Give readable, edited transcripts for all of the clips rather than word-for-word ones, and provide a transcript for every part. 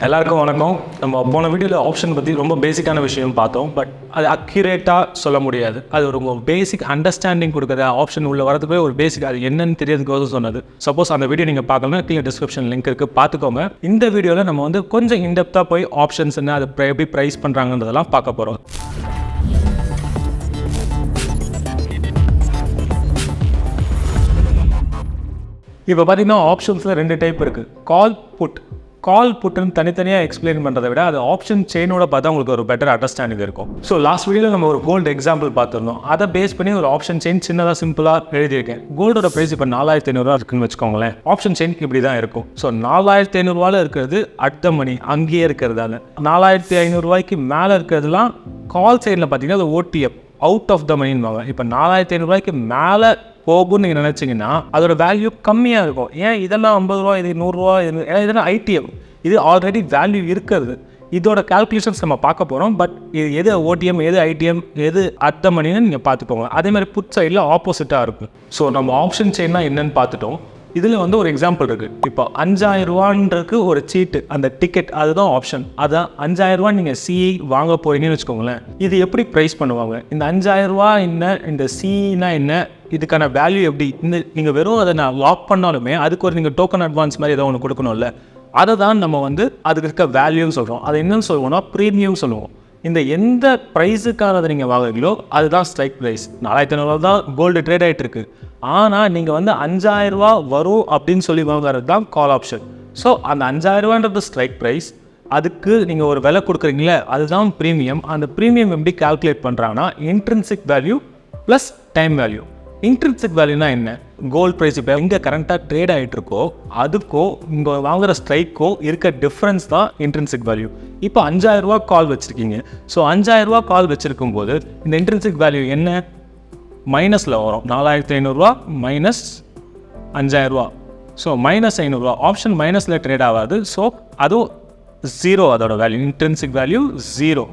எல்லாருக்கும் வணக்கம். நம்ம போன வீடியோவில் ஆப்ஷன் பற்றி ரொம்ப பேசிக்கான விஷயம் பார்த்தோம். பட் அது அக்யூரேட்டாக சொல்ல முடியாது. அது ஒரு பேசிக் அண்டர்ஸ்டாண்டிங் கொடுக்குறது. ஆப்ஷன் உள்ள வரதுக்கு ஒரு பேசிக் அது என்னன்னு தெரியறதுக்கு சொன்னது. சப்போஸ் அந்த வீடியோ நீங்கள் பார்க்கலன்னா கீழே டிஸ்கிரிப்ஷன் லிங்க் இருக்குது, பார்த்துக்கோங்க. இந்த வீடியோவில் நம்ம வந்து கொஞ்சம் இன்டெப்த்தாக போய் ஆப்ஷன்ஸ் என்ன, அது எப்படி ப்ரைஸ் பண்ணுறாங்கன்றதெல்லாம் பார்க்க போகிறோம். இப்போ பார்த்தீங்கன்னா ஆப்ஷன்ஸில் 2 டைப் இருக்குது. கால் புட்டுன்னு தனித்தனியாக எக்ஸ்பிளைன் பண்ணுறதை விட அது ஆப்ஷன் செயினோட பார்த்தா உங்களுக்கு ஒரு பெட்டர் அண்டர்ஸ்டாண்டிங் இருக்கும். ஸோ லாஸ்ட் வீடியோவில் நம்ம ஒரு கோல்டு எக்ஸாம்பிள் பார்த்துருந்தோம். அதை பேஸ் பண்ணி ஒரு ஆப்ஷன் செயின் சின்னதாக சிம்பிளாக எழுதியிருக்கேன். கோல்டோட ப்ரைஸ் இப்போ 4500 இருக்குன்னு வச்சுக்கோங்களேன். ஆப்ஷன் செயின் இப்படி தான் இருக்கும். ஸோ 4500 இருக்கிறது அட் த மணி அங்கேயே இருக்கிறதால 4500 மேலே இருக்கிறதுலாம் கால் சைடில் பார்த்தீங்கன்னா அது ஓடிஎஃப் அவுட் ஆஃப் த மணின்னு. இப்போ 4500 மேலே போகும்னு நீங்கள் நினச்சிங்கன்னா அதோட வேல்யூ கம்மியாக இருக்கும். ஏன் இதெல்லாம் 50 ரூபா, இது 100 ரூபா, ஏன்னா இதெல்லாம் ஐடிஎம், இது ஆல்ரெடி வேல்யூ இருக்கிறது. இதோட கால்குலேஷன்ஸ் நம்ம பார்க்க போகிறோம். பட் இது எது ஓடிஎம், எது ஐடிஎம், எது அட் த மணின்னு நீங்கள் பார்த்துக்கோங்க. அதே மாதிரி புட் சைடில் ஆப்போசிட்டாக இருக்கும். ஸோ நம்ம ஆப்ஷன் செயின்னா என்னன்னு பார்த்துட்டோம். இதில் வந்து ஒரு எக்ஸாம்பிள் இருக்குது. இப்போ 5000 ரூபான்றதுக்கு ஒரு சீட்டு, அந்த டிக்கெட், அதுதான் ஆப்ஷன். அதான் 5000 ரூபா நீங்கள் சிஇ வாங்க போறீங்கன்னு வச்சுக்கோங்களேன். இது எப்படி ப்ரைஸ் பண்ணுவாங்க, இந்த 5000 ரூபா என்ன, இந்த சிஇனா என்ன, இதுக்கான வேல்யூ எப்படி, இந்த நீங்கள் வெறும் அதை நான் லாக் பண்ணாலுமே அதுக்கு ஒரு நீங்கள் டோக்கன் அட்வான்ஸ் மாதிரி ஏதோ ஒன்று கொடுக்கணும்ல, அதை தான் நம்ம வந்து அதுக்கு இருக்க வேல்யூன்னு சொல்கிறோம். அதை என்னன்னு சொல்லுவோம்னா ப்ரீமியம் சொல்லுவோம். இந்த எந்த ப்ரைஸுக்கானதை நீங்கள் வாங்குறீங்களோ அதுதான் ஸ்ட்ரைக் ப்ரைஸ். 4500 தான் கோல்டு ட்ரேட் ஆகிட்டு இருக்கு. ஆனால் நீங்கள் வந்து 5000 ரூபா வரும் அப்படின்னு சொல்லி வாங்குறது தான் கால் ஆப்ஷன். ஸோ அந்த 5000 ரூபான்றது ஸ்ட்ரைக் ப்ரைஸ். அதுக்கு நீங்கள் ஒரு விலை கொடுக்குறீங்களே அதுதான் ப்ரீமியம். அந்த ப்ரீமியம் எப்படி கால்குலேட் பண்ணுறாங்கன்னா intrinsic value plus time value. Intrinsic வேல்யூனா என்ன, கோல்டு ப்ரைஸ் இப்போ இங்கே கரண்ட்டாக ட்ரேட் ஆகிட்டு இருக்கோ அதுக்கோ இங்கே வாங்குகிற ஸ்ட்ரைக்கோ இருக்க டிஃப்ரென்ஸ் தான் இன்ட்ரின்சிக் வேல்யூ. இப்போ 5000 ரூபா கால் வச்சுருக்கீங்க. ஸோ 5000 ரூபா கால் வச்சுருக்கும் போது இந்த இன்ட்ரின்சிக் வேல்யூ என்ன, மைனஸில் வரும். 4500 மைனஸ் 5000 ரூபா. ஸோ மைனஸ் 500 ரூபா. ஆப்ஷன் மைனஸில் ட்ரேட் ஆகாது. ஸோ அதுவும் 0, அதோட வேல்யூ இன்ட்ரின்சிக் வேல்யூ 0.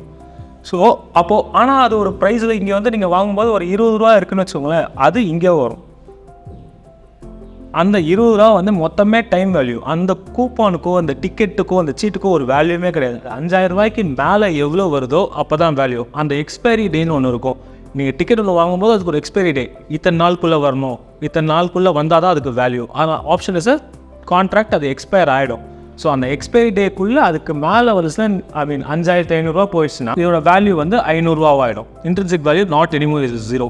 ஸோ அப்போது ஆனால் அது ஒரு ப்ரைஸில் இங்கே வந்து நீங்கள் வாங்கும்போது ஒரு 20 ரூபா இருக்குன்னு வச்சுக்கோங்களேன், அது இங்கே வரும். அந்த 20 ரூபா வந்து மொத்தமே டைம் வேல்யூ. அந்த கூப்பானுக்கோ அந்த டிக்கெட்டுக்கோ அந்த சீட்டுக்கோ ஒரு வேல்யூமே கிடையாது. 5000 ரூபாய்க்கு மேலே எவ்வளோ வருதோ அப்போ தான் வேல்யூ. அந்த எக்ஸ்பைரி டேன்னு ஒன்று இருக்கும். நீங்கள் டிக்கெட் ஒன்று வாங்கும்போது அதுக்கு ஒரு எக்ஸ்பைரி டே, இத்தனை நாளுக்குள்ளே வரணும், இத்தனை நாளுக்குள்ளே வந்தால் தான் அதுக்கு வேல்யூ. ஆனால் ஆப்ஷன் இஸ் கான்ட்ராக்ட், அது எக்ஸ்பயர் ஆகிடும். ஸோ அந்த எக்ஸ்பைரி டேக்குள்ளே அதுக்கு மேலே வருதுன்னா 5500 ரூபா போயிடுச்சுன்னா இதோட வேல்யூ வந்து 500 ரூபாவாயிடும். Intrinsic value not anymore is 0.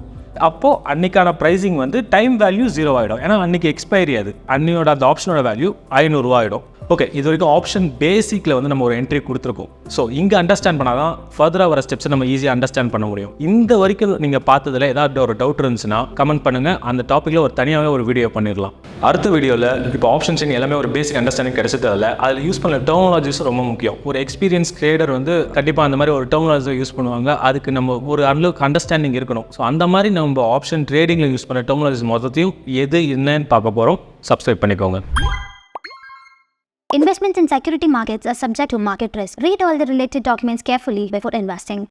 அப்போது அன்றைக்கான ப்ரைஸிங் வந்து டைம் வேல்யூ 0 ஆகிடும். ஏன்னா அன்றைக்கி எக்ஸ்பைரி, அது அன்னையோட அந்த ஆப்ஷனோட வேல்யூ 500 ரூபா ஆகிடும். ஓகே, இது வரைக்கும் ஆப்ஷன் பேசிக்கில் வந்து நம்ம ஒரு என்ட்ரி கொடுத்துருக்கோம். ஸோ இங்கே அண்டர்ஸ்டாண்ட் பண்ணால் தான் ஃபர்தராக வர ஸ்டெப்ஸை நம்ம ஈஸியாக அண்டர்ஸ்டாண்ட் பண்ண முடியும். இந்த வரைக்கும் நீங்கள் பார்த்ததில் ஏதாவது ஒரு டவுட் இருந்துச்சுன்னா கமெண்ட் பண்ணுங்கள். அந்த டாப்பிக்கில் ஒரு தனியாகவே ஒரு வீடியோ பண்ணிடலாம். அடுத்த வீடியோவில் இப்போ ஆப்ஷன்ஸ் எல்லாமே ஒரு பேசிக் அண்டர்ஸ்டாண்டிங் கிடைச்சதில்ல, அதில் யூஸ் பண்ண டெர்மினாலஜிஸும் ரொம்ப முக்கியம். ஒரு எக்ஸ்பீரியன்ஸ் ட்ரேடர் வந்து கண்டிப்பாக அந்த மாதிரி ஒரு டெர்மினாலஜி யூஸ் பண்ணுவாங்க. அதுக்கு நம்ம ஒரு அளவுக்கு அண்டர்ஸ்டாண்டிங் இருக்கணும். ஸோ அந்த மாதிரி நம்ம ஆப்ஷன் ட்ரேடிங்கில் யூஸ் பண்ண டெர்மினாலஜி மொத்தத்தையும் எது என்னன்னு பார்க்க போகிறோம். சப்ஸ்கிரைப் பண்ணிக்கோங்க. Investments in security markets are subject to market risk. Read all the related documents carefully before investing.